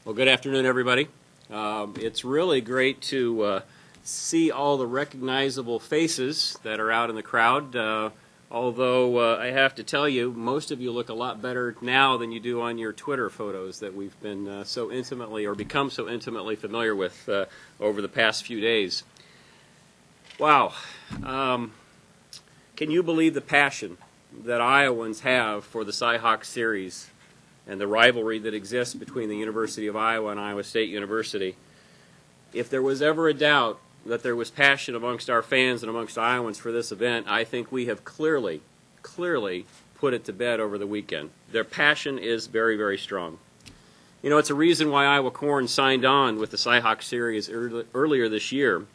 Well, good afternoon, everybody. It's really great to see all the recognizable faces that are out in the crowd. Although I have to tell you, most of you look a lot better now than you do on your Twitter photos that we've been so intimately or become so intimately familiar with over the past few days. Wow. Can you believe the passion that Iowans have for the Cy-Hawk series and the rivalry that exists between the University of Iowa and Iowa State University? If there was ever a doubt that there was passion amongst our fans and amongst Iowans for this event, I think we have clearly put it to bed over the weekend. Their passion is very, very strong. You know, it's a reason why Iowa Corn signed on with the Cy-Hawk series earlier this year.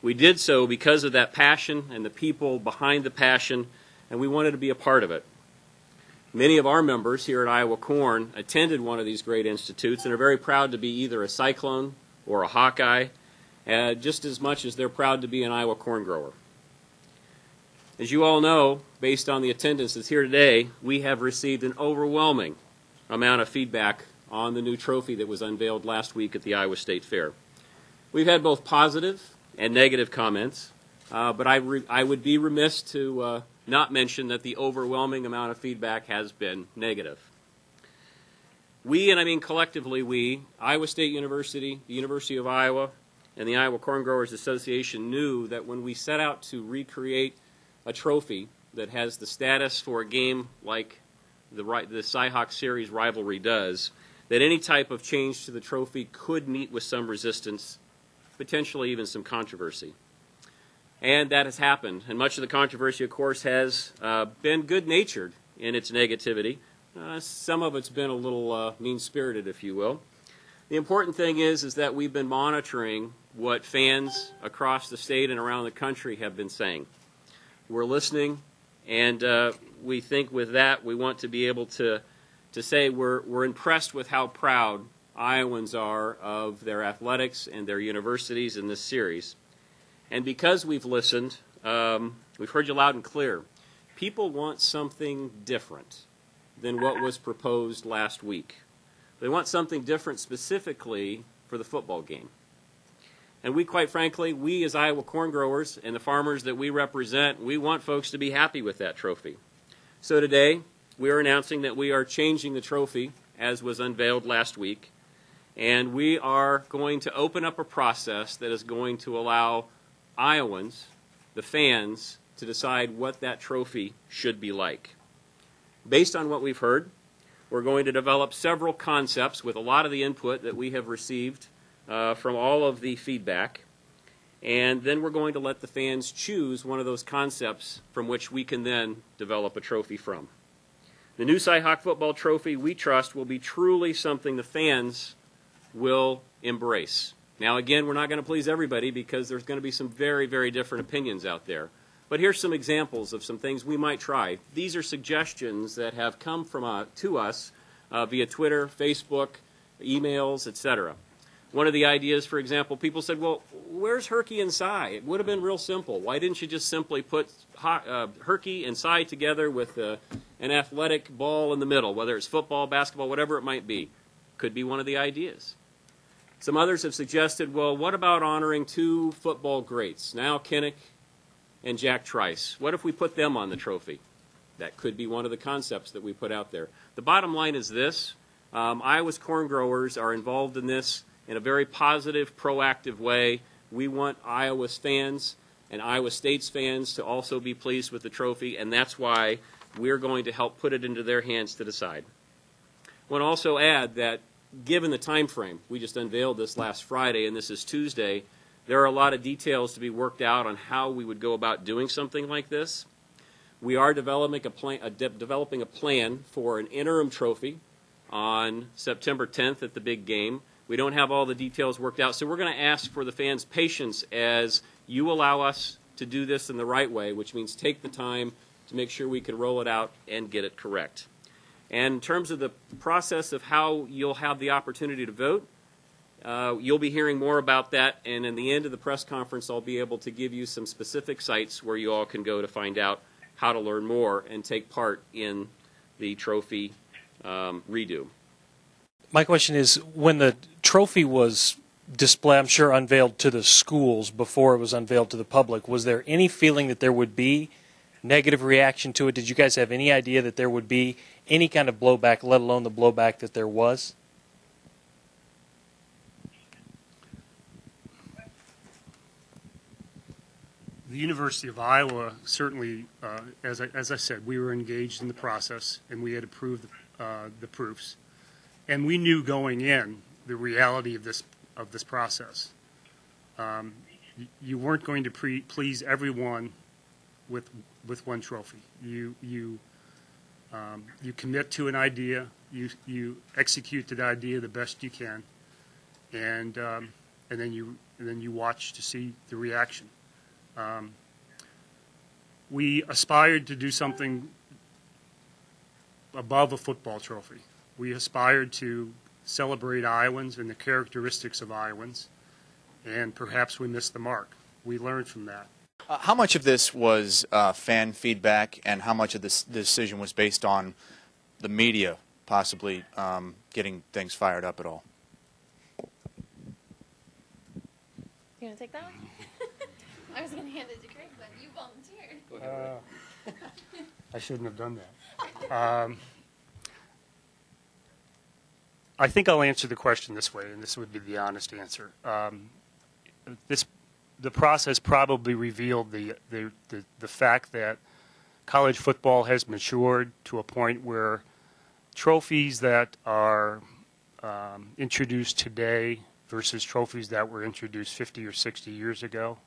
We did so because of that passion and the people behind the passion, and we wanted to be a part of it. Many of our members here at Iowa Corn attended one of these great institutes and are very proud to be either a Cyclone or a Hawkeye, just as much as they're proud to be an Iowa corn grower. As you all know, based on the attendance that's here today, we have received an overwhelming amount of feedback on the new trophy that was unveiled last week at the Iowa State Fair. We've had both positive and negative comments, but I would be remiss to not mention that the overwhelming amount of feedback has been negative. We, and I mean collectively we, Iowa State University, the University of Iowa, and the Iowa Corn Growers Association knew that when we set out to recreate a trophy that has the status for a game like the Cy-Hawk series rivalry does, that any type of change to the trophy could meet with some resistance, potentially even some controversy. And that has happened. And much of the controversy, of course, has been good-natured in its negativity. Some of it's been a little mean-spirited, if you will. The important thing is that we've been monitoring what fans across the state and around the country have been saying. We're listening, and we think with that we want to be able to say we're impressed with how proud Iowans are of their athletics and their universities in this series. And because we've listened, we've heard you loud and clear. People want something different than what was proposed last week. They want something different specifically for the football game. And we, quite frankly, we as Iowa corn growers and the farmers that we represent, we want folks to be happy with that trophy. So today, we are announcing that we are changing the trophy as was unveiled last week. And we are going to open up a process that is going to allow Iowans, the fans, to decide what that trophy should be like. Based on what we've heard, we're going to develop several concepts with a lot of the input that we have received from all of the feedback, and then we're going to let the fans choose one of those concepts from which we can then develop a trophy from. The new Cy-Hawk football trophy, we trust, will be truly something the fans will embrace. Now, again, we're not going to please everybody because there's going to be some very, very different opinions out there. But here's some examples of some things we might try. These are suggestions that have come from to us via Twitter, Facebook, emails, etc. One of the ideas, for example, people said, well, where's Herky and Cy? It would have been real simple. Why didn't you just simply put Herky and Cy together with an athletic ball in the middle, whether it's football, basketball, whatever it might be? Could be one of the ideas. Some others have suggested, well, what about honoring two football greats, Al Kinnick and Jack Trice? What if we put them on the trophy? That could be one of the concepts that we put out there. The bottom line is this. Iowa's corn growers are involved in this in a very positive, proactive way. We want Iowa's fans and Iowa State's fans to also be pleased with the trophy, and that's why we're going to help put it into their hands to decide. I want to also add that given the time frame, we just unveiled this last Friday, and this is Tuesday, there are a lot of details to be worked out on how we would go about doing something like this. We are developing a plan for an interim trophy on September 10th at the big game. We don't have all the details worked out, so we're going to ask for the fans' patience as you allow us to do this in the right way, which means take the time to make sure we can roll it out and get it correct. And in terms of the process of how you'll have the opportunity to vote, you'll be hearing more about that, and in the end of the press conference, I'll be able to give you some specific sites where you all can go to find out how to learn more and take part in the trophy redo. My question is, when the trophy was displayed, I'm sure unveiled to the schools before it was unveiled to the public, was there any feeling that there would be negative reaction to it? Did you guys have any idea that there would be any kind of blowback, let alone the blowback that there was? The University of Iowa certainly, as I said, we were engaged in the process, and we had approved the proofs, and we knew going in the reality of this process. You weren't going to please everyone with one trophy. You commit to an idea, you execute that idea the best you can, and then you watch to see the reaction. We aspired to do something above a football trophy. We aspired to celebrate Iowans and the characteristics of Iowans, and perhaps we missed the mark. We learned from that. How much of this was fan feedback, and how much of this decision was based on the media possibly getting things fired up at all? You want to take that one? I was going to hand it to Craig, but you volunteered. I shouldn't have done that. I think I'll answer the question this way, and this would be the honest answer. The process probably revealed the fact that college football has matured to a point where trophies that are introduced today versus trophies that were introduced 50 or 60 years ago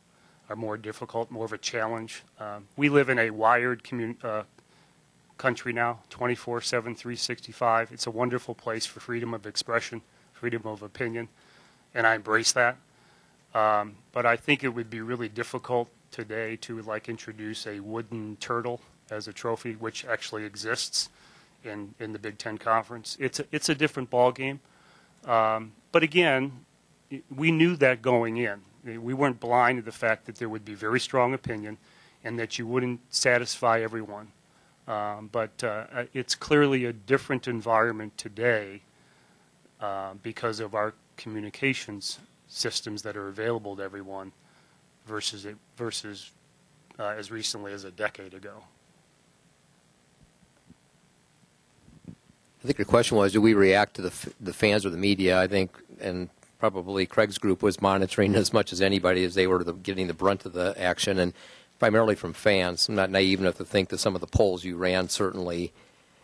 are more difficult, more of a challenge. We live in a wired country now, 24/7, 365. It's a wonderful place for freedom of expression, freedom of opinion, and I embrace that. But I think it would be really difficult today to introduce a wooden turtle as a trophy, which actually exists in the Big Ten Conference. It's a different ball game. But again, we knew that going in. We weren't blind to the fact that there would be very strong opinion and that you wouldn't satisfy everyone. But it's clearly a different environment today because of our communications systems that are available to everyone versus as recently as a decade ago. I think the question was, do we react to the fans or the media? I think, and probably Craig's group was monitoring as much as anybody as they were getting the brunt of the action, and primarily from fans. I'm not naive enough to think that some of the polls you ran certainly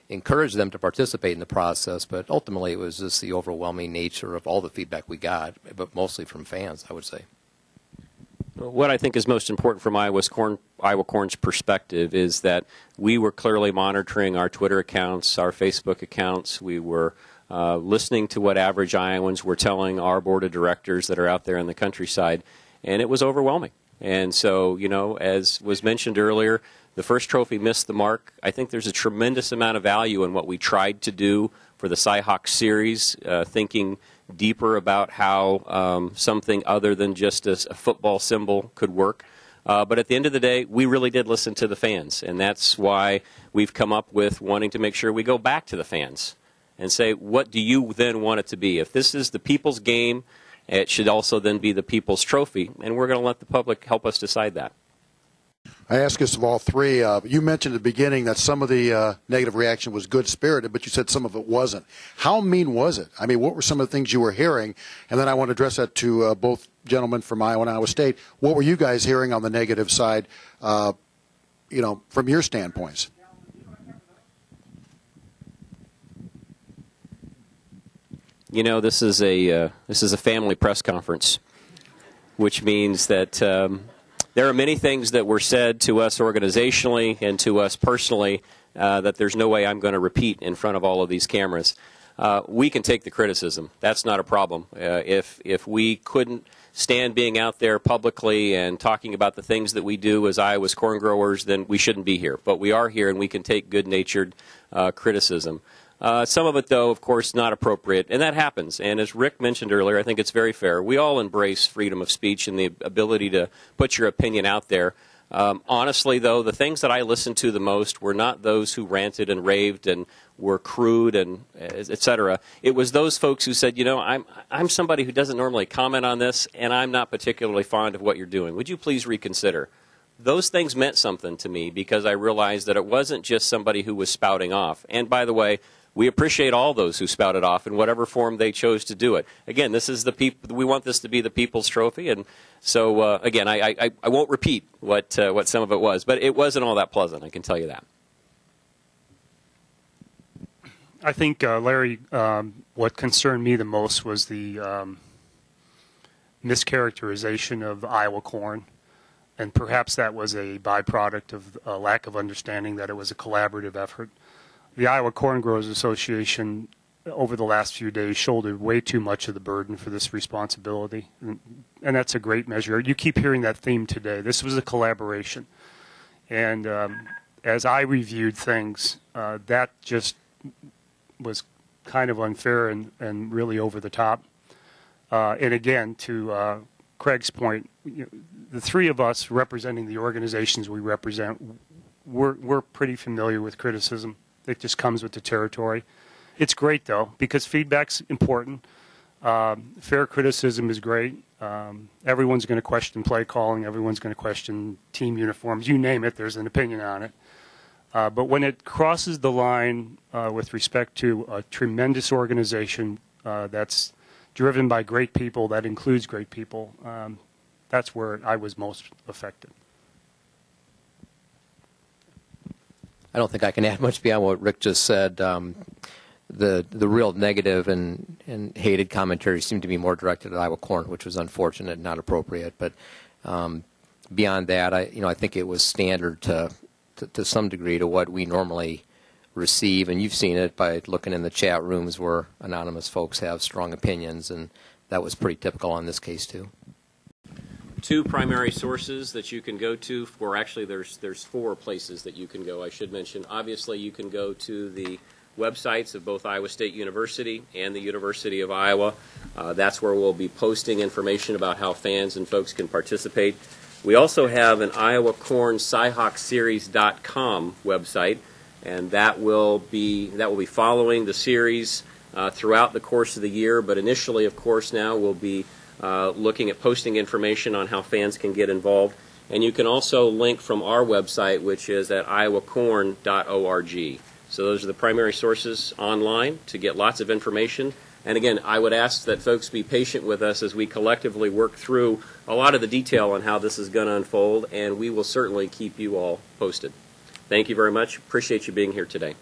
encouraged them to participate in the process, but ultimately it was just the overwhelming nature of all the feedback we got, but mostly from fans, I would say. What I think is most important from Iowa Corn's perspective is that we were clearly monitoring our Twitter accounts, our Facebook accounts. We were listening to what average Iowans were telling our board of directors that are out there in the countryside, and it was overwhelming. And so, you know, as was mentioned earlier, the first trophy missed the mark. I think there's a tremendous amount of value in what we tried to do for the Cy-Hawk series, thinking deeper about how something other than just a football symbol could work. But at the end of the day, we really did listen to the fans, and that's why we've come up with wanting to make sure we go back to the fans and say, what do you then want it to be? If this is the people's game, it should also then be the people's trophy, and we're going to let the public help us decide that. I ask this of all three. You mentioned at the beginning that some of the negative reaction was good-spirited, but you said some of it wasn't. How mean was it? I mean, what were some of the things you were hearing? And then I want to address that to both gentlemen from Iowa and Iowa State. What were you guys hearing on the negative side, you know, from your standpoints? You know, this is a family press conference, which means that there are many things that were said to us organizationally and to us personally that there's no way I'm going to repeat in front of all of these cameras. We can take the criticism. That's not a problem. If we couldn't stand being out there publicly and talking about the things that we do as Iowa's corn growers, then we shouldn't be here. But we are here, and we can take good-natured criticism. Some of it, though, of course, not appropriate, and that happens. And as Rick mentioned earlier, I think it's very fair. We all embrace freedom of speech and the ability to put your opinion out there. Honestly, though, the things that I listened to the most were not those who ranted and raved and were crude and et cetera. It was those folks who said, you know, I'm somebody who doesn't normally comment on this, and I'm not particularly fond of what you're doing. Would you please reconsider? Those things meant something to me because I realized that it wasn't just somebody who was spouting off. And by the way, we appreciate all those who spouted off in whatever form they chose to do it. Again, this is the people. We want this to be the People's Trophy, and so again, I won't repeat what some of it was, but it wasn't all that pleasant. I can tell you that. I think, Larry, what concerned me the most was the mischaracterization of Iowa corn, and perhaps that was a byproduct of a lack of understanding that it was a collaborative effort. The Iowa Corn Growers Association, over the last few days, shouldered way too much of the burden for this responsibility, and that's a great measure. You keep hearing that theme today. This was a collaboration, and as I reviewed things, that just was kind of unfair and really over the top. And again, to Craig's point, the three of us representing the organizations we represent, we're pretty familiar with criticism. It just comes with the territory. It's great, though, because feedback's important. Fair criticism is great. Everyone's going to question play calling. Everyone's going to question team uniforms. You name it, there's an opinion on it. But when it crosses the line with respect to a tremendous organization that's driven by great people, that includes great people, that's where I was most affected. I don't think I can add much beyond what Rick just said. The real negative and hated commentary seemed to be more directed at Iowa corn, which was unfortunate and not appropriate. But beyond that, I think it was standard to some degree to what we normally receive, and you've seen it by looking in the chat rooms where anonymous folks have strong opinions, and that was pretty typical on this case too. Two primary sources that you can go to, or actually there's four places that you can go, I should mention. Obviously, you can go to the websites of both Iowa State University and the University of Iowa. That's where we'll be posting information about how fans and folks can participate. We also have an IowaCorn-CyHawkSeries.com website, and that will be following the series throughout the course of the year. But initially, of course, now we'll be looking at posting information on how fans can get involved. And you can also link from our website, which is at iowacorn.org. So those are the primary sources online to get lots of information. And again, I would ask that folks be patient with us as we collectively work through a lot of the detail on how this is going to unfold, and we will certainly keep you all posted. Thank you very much. Appreciate you being here today.